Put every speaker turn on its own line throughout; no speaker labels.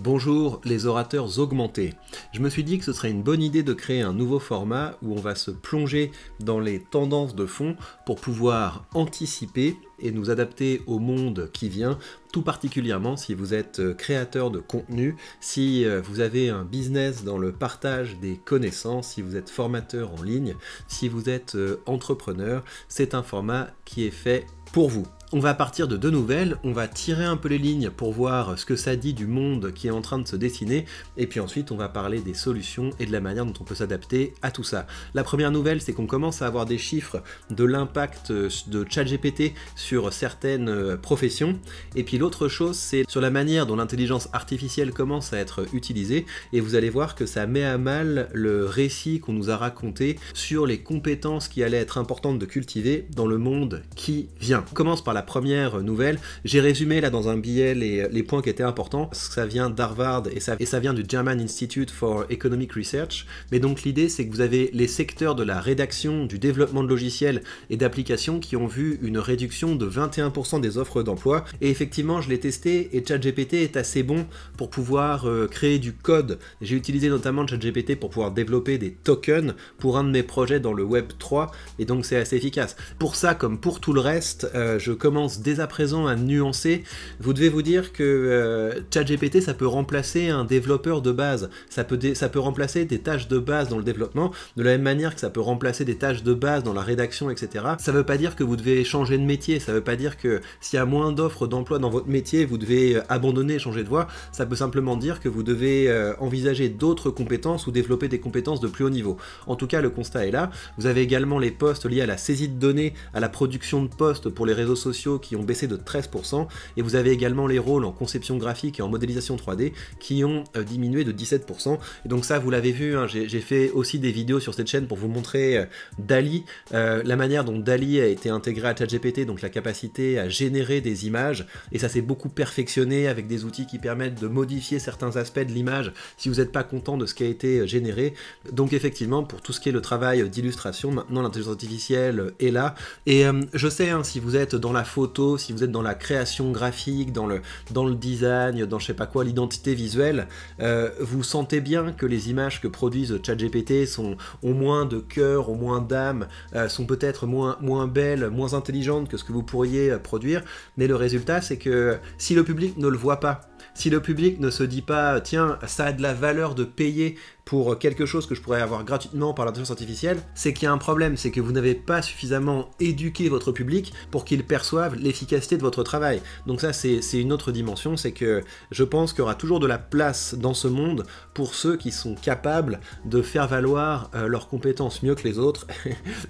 Bonjour les orateurs augmentés. Je me suis dit que ce serait une bonne idée de créer un nouveau format où on va se plonger dans les tendances de fond pour pouvoir anticiper et nous adapter au monde qui vient, tout particulièrement si vous êtes créateur de contenu, si vous avez un business dans le partage des connaissances, si vous êtes formateur en ligne, si vous êtes entrepreneur, c'est un format qui est fait pour vous. On va partir de deux nouvelles, on va tirer un peu les lignes pour voir ce que ça dit du monde qui est en train de se dessiner, et puis ensuite on va parler des solutions et de la manière dont on peut s'adapter à tout ça. La première nouvelle, c'est qu'on commence à avoir des chiffres de l'impact de ChatGPT sur certaines professions, et puis l'autre chose, c'est sur la manière dont l'intelligence artificielle commence à être utilisée, et vous allez voir que ça met à mal le récit qu'on nous a raconté sur les compétences qui allaient être importantes de cultiver dans le monde qui vient. On commence par la première nouvelle. J'ai résumé là dans un billet les points qui étaient importants. Ça vient d'Harvard et ça vient du German Institute for Economic Research. Mais donc l'idée, c'est que vous avez les secteurs de la rédaction, du développement de logiciels et d'applications qui ont vu une réduction de 21% des offres d'emploi. Et effectivement, je l'ai testé et ChatGPT est assez bon pour pouvoir créer du code. J'ai utilisé notamment ChatGPT pour pouvoir développer des tokens pour un de mes projets dans le Web 3 et donc c'est assez efficace. Pour ça, comme pour tout le reste, je commence dès à présent à nuancer. Vous devez vous dire que ChatGPT, ça peut remplacer un développeur de base. Ça peut remplacer des tâches de base dans le développement, de la même manière que ça peut remplacer des tâches de base dans la rédaction, etc. Ça ne veut pas dire que vous devez changer de métier, ça ne veut pas dire que s'il y a moins d'offres d'emploi dans votre métier, vous devez abandonner, changer de voie. Ça peut simplement dire que vous devez envisager d'autres compétences ou développer des compétences de plus haut niveau. En tout cas, le constat est là. Vous avez également les postes liés à la saisie de données, à la production de postes pour les réseaux sociaux qui ont baissé de 13%, et vous avez également les rôles en conception graphique et en modélisation 3D qui ont diminué de 17%. Et donc ça, vous l'avez vu, hein, j'ai fait aussi des vidéos sur cette chaîne pour vous montrer DALL-E, la manière dont DALL-E a été intégré à ChatGPT, donc la capacité à générer des images, et ça s'est beaucoup perfectionné avec des outils qui permettent de modifier certains aspects de l'image si vous n'êtes pas content de ce qui a été généré. Donc effectivement, pour tout ce qui est le travail d'illustration, maintenant l'intelligence artificielle est là, et je sais, hein, si vous êtes dans la photo, si vous êtes dans la création graphique, dans le design, dans je sais pas quoi, l'identité visuelle, vous sentez bien que les images que produisent ChatGPT ont moins de cœur, ont moins d'âme, sont peut-être moins belles, moins intelligentes que ce que vous pourriez produire, mais le résultat, c'est que si le public ne le voit pas, si le public ne se dit pas « tiens, ça a de la valeur de payer pour quelque chose que je pourrais avoir gratuitement par l'intelligence artificielle », c'est qu'il y a un problème, c'est que vous n'avez pas suffisamment éduqué votre public pour qu'il perçoive l'efficacité de votre travail. Donc ça, c'est une autre dimension, c'est que je pense qu'il y aura toujours de la place dans ce monde pour ceux qui sont capables de faire valoir leurs compétences mieux que les autres.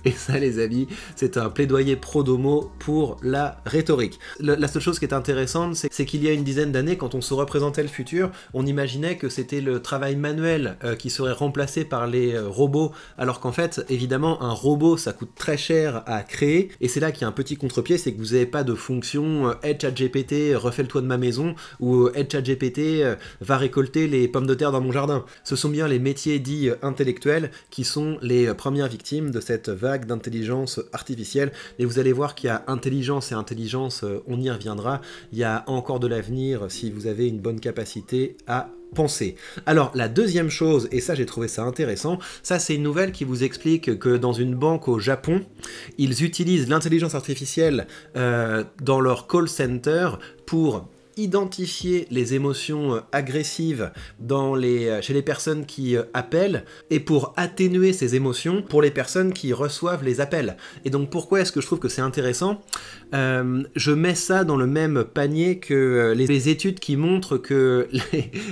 Et ça, les amis, c'est un plaidoyer pro domo pour la rhétorique. La seule chose qui est intéressante, c'est qu'il y a une dizaine d'années, quand on se représentait le futur, on imaginait que c'était le travail manuel qui serait remplacé par les robots, alors qu'en fait, évidemment, un robot, ça coûte très cher à créer, et c'est là qu'il y a un petit contre-pied, c'est que vous n'avez pas de fonction « Hey ChatGPT, refais le toit de ma maison » ou « Hey ChatGPT, va récolter les pommes de terre dans mon jardin ». Ce sont bien les métiers dits intellectuels qui sont les premières victimes de cette vague d'intelligence artificielle, et vous allez voir qu'il y a intelligence et intelligence, on y reviendra, il y a encore de l'avenir si vous avez une bonne capacité à penser. Alors la deuxième chose, et ça j'ai trouvé ça intéressant, ça c'est une nouvelle qui vous explique que dans une banque au Japon, ils utilisent l'intelligence artificielle dans leur call center pour identifier les émotions agressives chez les personnes qui appellent et pour atténuer ces émotions pour les personnes qui reçoivent les appels. Et donc pourquoi est-ce que je trouve que c'est intéressant? Je mets ça dans le même panier que les études qui montrent que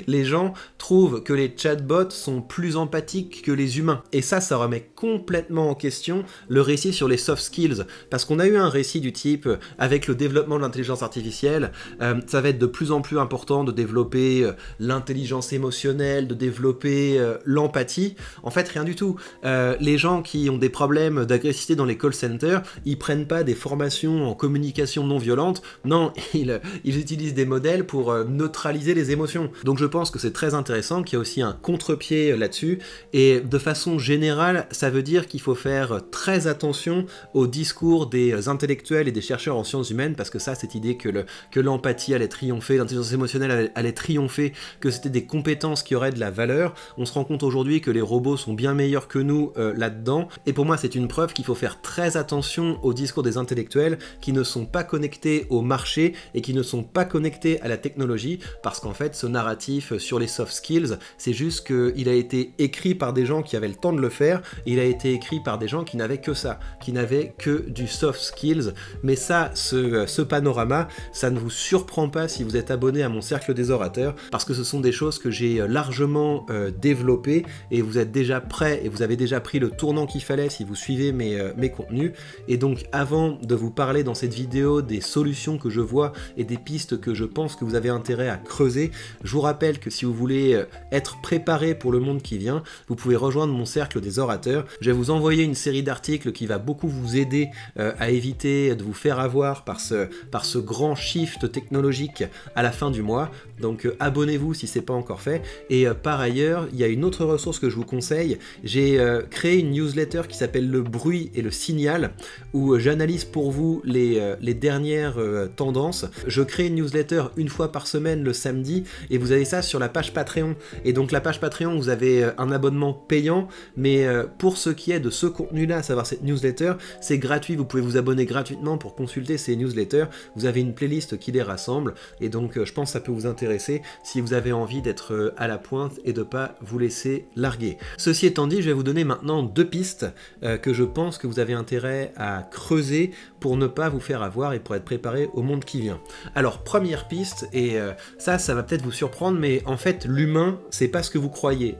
les gens trouvent que les chatbots sont plus empathiques que les humains. Et ça remet complètement en question le récit sur les soft skills. Parce qu'on a eu un récit du type, avec le développement de l'intelligence artificielle, ça va être de plus en plus important de développer l'intelligence émotionnelle, de développer l'empathie. En fait, rien du tout. Les gens qui ont des problèmes d'agressivité dans les call centers, ils prennent pas des formations en communication non violente, non, ils utilisent des modèles pour neutraliser les émotions. Donc je pense que c'est très intéressant qu'il y a aussi un contre-pied là-dessus, et de façon générale, ça veut dire qu'il faut faire très attention au discours des intellectuels et des chercheurs en sciences humaines, parce que ça, cette idée que l'empathie allait être triompher, l'intelligence émotionnelle allait triompher, que c'était des compétences qui auraient de la valeur. On se rend compte aujourd'hui que les robots sont bien meilleurs que nous là-dedans, et pour moi c'est une preuve qu'il faut faire très attention au discours des intellectuels qui ne sont pas connectés au marché et qui ne sont pas connectés à la technologie, parce qu'en fait ce narratif sur les soft skills, c'est juste qu'il a été écrit par des gens qui avaient le temps de le faire, et il a été écrit par des gens qui n'avaient que ça, qui n'avaient que du soft skills. Mais ça, ce panorama, ça ne vous surprend pas si vous êtes abonné à mon cercle des orateurs, parce que ce sont des choses que j'ai largement développées, et vous êtes déjà prêts, et vous avez déjà pris le tournant qu'il fallait si vous suivez mes contenus. Et donc avant de vous parler dans cette vidéo des solutions que je vois et des pistes que je pense que vous avez intérêt à creuser, je vous rappelle que si vous voulez être préparé pour le monde qui vient, vous pouvez rejoindre mon cercle des orateurs. Je vais vous envoyer une série d'articles qui va beaucoup vous aider à éviter de vous faire avoir par ce grand shift technologique à la fin du mois. Donc abonnez-vous si ce n'est pas encore fait. Et par ailleurs, il y a une autre ressource que je vous conseille. J'ai créé une newsletter qui s'appelle Le Bruit et le Signal, où j'analyse pour vous les dernières tendances. Je crée une newsletter une fois par semaine le samedi, et vous avez ça sur la page Patreon. Et donc la page Patreon, vous avez un abonnement payant, mais pour ce qui est de ce contenu-là, à savoir cette newsletter, c'est gratuit. Vous pouvez vous abonner gratuitement pour consulter ces newsletters. Vous avez une playlist qui les rassemble, et donc je pense que ça peut vous intéresser si vous avez envie d'être à la pointe et de ne pas vous laisser larguer. Ceci étant dit, je vais vous donner maintenant deux pistes que je pense que vous avez intérêt à creuser pour ne pas vous faire avoir et pour être préparé au monde qui vient. Alors, première piste, et ça va peut-être vous surprendre, mais en fait, l'humain, c'est pas ce que vous croyez.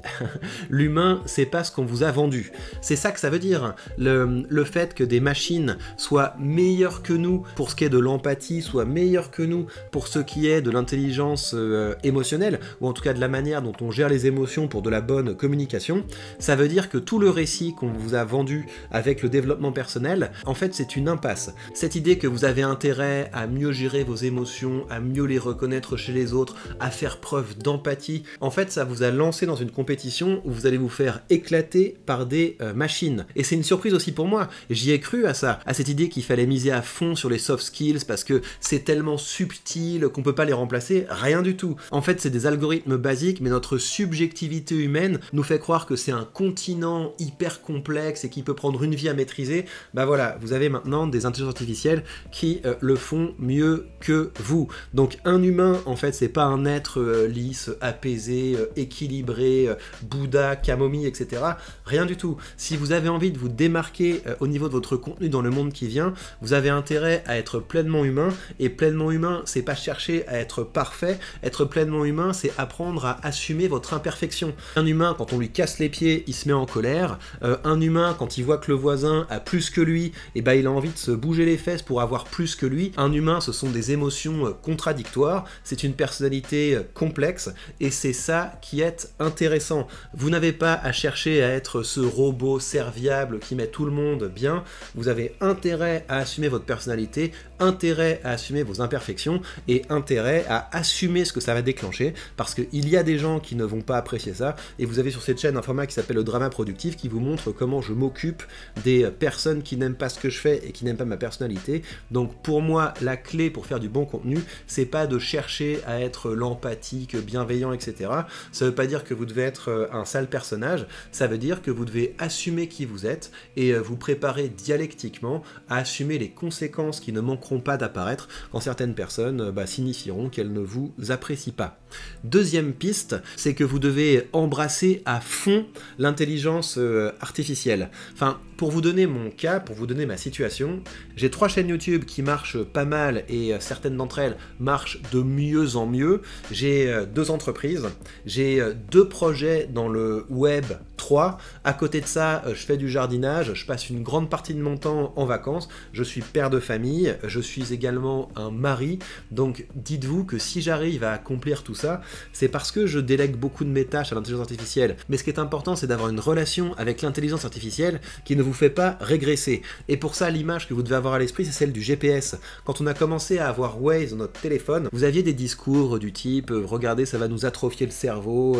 L'humain, c'est pas ce qu'on vous a vendu. C'est ça que ça veut dire. Le fait que des machines soient meilleures que nous pour ce qui est de l'empathie, soient meilleures que nous pour ce qui est de l'intelligence émotionnelle, ou en tout cas de la manière dont on gère les émotions pour de la bonne communication, ça veut dire que tout le récit qu'on vous a vendu avec le développement personnel, en fait, c'est une impasse. Cette idée que vous avez intérêt à mieux gérer vos émotions, à mieux les reconnaître chez les autres, à faire preuve d'empathie, en fait, ça vous a lancé dans une compétition où vous allez vous faire éclater par des machines. Et c'est une surprise aussi pour moi. J'y ai cru à ça, à cette idée qu'il fallait miser à fond sur les soft skills parce que c'est tellement subtil qu'on peut pas les remplacer. Rien du tout. En fait, c'est des algorithmes basiques, mais notre subjectivité humaine nous fait croire que c'est un continent hyper complexe et qui peut prendre une vie à maîtriser. Bah voilà, vous avez maintenant des intelligences artificielles qui le font mieux que vous. Donc un humain, en fait, c'est pas un être lisse, apaisé, équilibré, Bouddha, camomille, etc. Rien du tout. Si vous avez envie de vous démarquer au niveau de votre contenu dans le monde qui vient, vous avez intérêt à être pleinement humain, et pleinement humain, c'est pas chercher à être parfait. Être pleinement humain, c'est apprendre à assumer votre imperfection. Un humain, quand on lui casse les pieds, il se met en colère. Un humain, quand il voit que le voisin a plus que lui, et ben il a envie de se bouger les fesses pour avoir plus que lui. Un humain, ce sont des émotions contradictoires, c'est une personnalité complexe, et c'est ça qui est intéressant. Vous n'avez pas à chercher à être ce robot serviable qui met tout le monde bien. Vous avez intérêt à assumer votre personnalité, intérêt à assumer vos imperfections, et intérêt à assumer ce que ça va déclencher, parce qu'il y a des gens qui ne vont pas apprécier ça, et vous avez sur cette chaîne un format qui s'appelle le drama productif qui vous montre comment je m'occupe des personnes qui n'aiment pas ce que je fais et qui n'aiment pas ma personnalité. Donc pour moi, la clé pour faire du bon contenu, c'est pas de chercher à être l'empathique, bienveillant, etc. Ça veut pas dire que vous devez être un sale personnage, ça veut dire que vous devez assumer qui vous êtes et vous préparer dialectiquement à assumer les conséquences qui ne manqueront pas d'apparaître quand certaines personnes signifieront qu'elles ne vous apprécient pas. Deuxième piste, c'est que vous devez embrasser à fond l'intelligence artificielle. Enfin, pour vous donner mon cas, pour vous donner ma situation, j'ai 3 chaînes YouTube qui marchent pas mal et certaines d'entre elles marchent de mieux en mieux. J'ai 2 entreprises, j'ai 2 projets dans le web 3. À côté de ça, je fais du jardinage, je passe une grande partie de mon temps en vacances, je suis père de famille, je suis également un mari, donc dites-vous que si j'arrive à accomplir tout ça, c'est parce que je délègue beaucoup de mes tâches à l'intelligence artificielle. Mais ce qui est important, c'est d'avoir une relation avec l'intelligence artificielle qui ne vous fait pas régresser. Et pour ça, l'image que vous devez avoir à l'esprit, c'est celle du GPS. Quand on a commencé à avoir Waze dans notre téléphone, vous aviez des discours du type regardez, ça va nous atrophier le cerveau,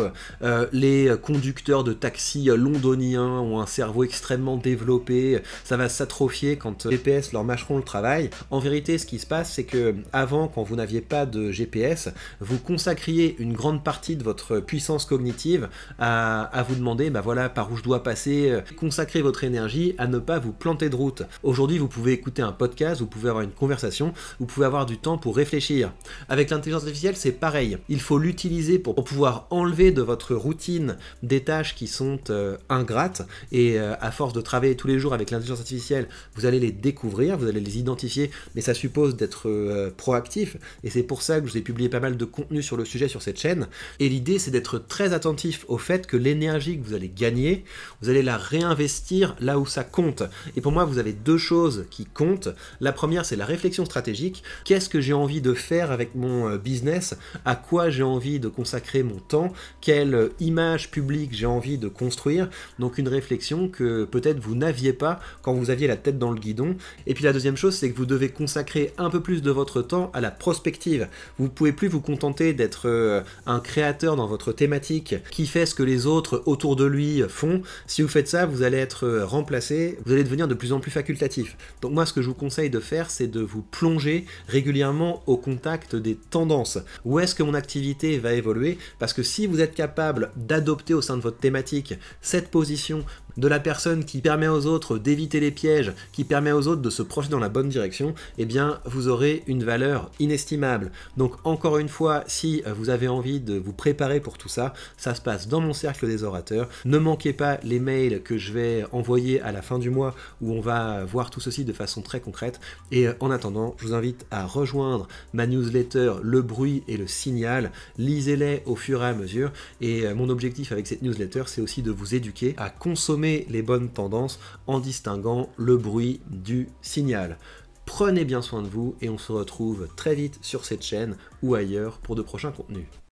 les conducteurs de taxi londoniens ont un cerveau extrêmement développé, ça va s'atrophier quand les GPS leur mâcheront le travail. En vérité, ce qui se passe, c'est que avant, quand vous n'aviez pas de GPS, vous consacriez une grande partie de votre puissance cognitive à vous demander, bah voilà, par où je dois passer, consacrer votre énergie à ne pas vous planter de route. Aujourd'hui, vous pouvez écouter un podcast, vous pouvez avoir une conversation, vous pouvez avoir du temps pour réfléchir. Avec l'intelligence artificielle, c'est pareil. Il faut l'utiliser pour pouvoir enlever de votre routine des tâches qui sont ingrates, et à force de travailler tous les jours avec l'intelligence artificielle, vous allez les découvrir, vous allez les identifier, mais ça suppose d'être proactif, et c'est pour ça que je vous ai publié pas mal de contenu sur le sujet sur cette chaîne. Et l'idée, c'est d'être très attentif au fait que l'énergie que vous allez gagner, vous allez la réinvestir là où ça compte. Et pour moi, vous avez deux choses qui comptent. La première, c'est la réflexion stratégique. Qu'est-ce que j'ai envie de faire avec mon business? À quoi j'ai envie de consacrer mon temps? Quelle image publique j'ai envie de construire? Donc une réflexion que peut-être vous n'aviez pas quand vous aviez la tête dans le guidon. Et puis la deuxième chose, c'est que vous devez consacrer un peu plus de votre temps à la prospective. Vous ne pouvez plus vous contenter d'être un créateur dans votre thématique qui fait ce que les autres autour de lui font. Si vous faites ça, vous allez être remplacé, vous allez devenir de plus en plus facultatif. Donc moi, ce que je vous conseille de faire, c'est de vous plonger régulièrement au contact des tendances. Où est-ce que mon activité va évoluer? Parce que si vous êtes capable d'adopter au sein de votre thématique cette position de la personne qui permet aux autres d'éviter les pièges, qui permet aux autres de se projeter dans la bonne direction, eh bien vous aurez une valeur inestimable. Donc encore une fois, si vous avez envie de vous préparer pour tout ça, ça se passe dans mon cercle des orateurs. Ne manquez pas les mails que je vais envoyer à la fin du mois où on va voir tout ceci de façon très concrète. Et en attendant, je vous invite à rejoindre ma newsletter Le Bruit et le Signal. Lisez-les au fur et à mesure. Et mon objectif avec cette newsletter, c'est aussi de vous éduquer à consommer les bonnes tendances en distinguant le bruit du signal. Prenez bien soin de vous et on se retrouve très vite sur cette chaîne ou ailleurs pour de prochains contenus.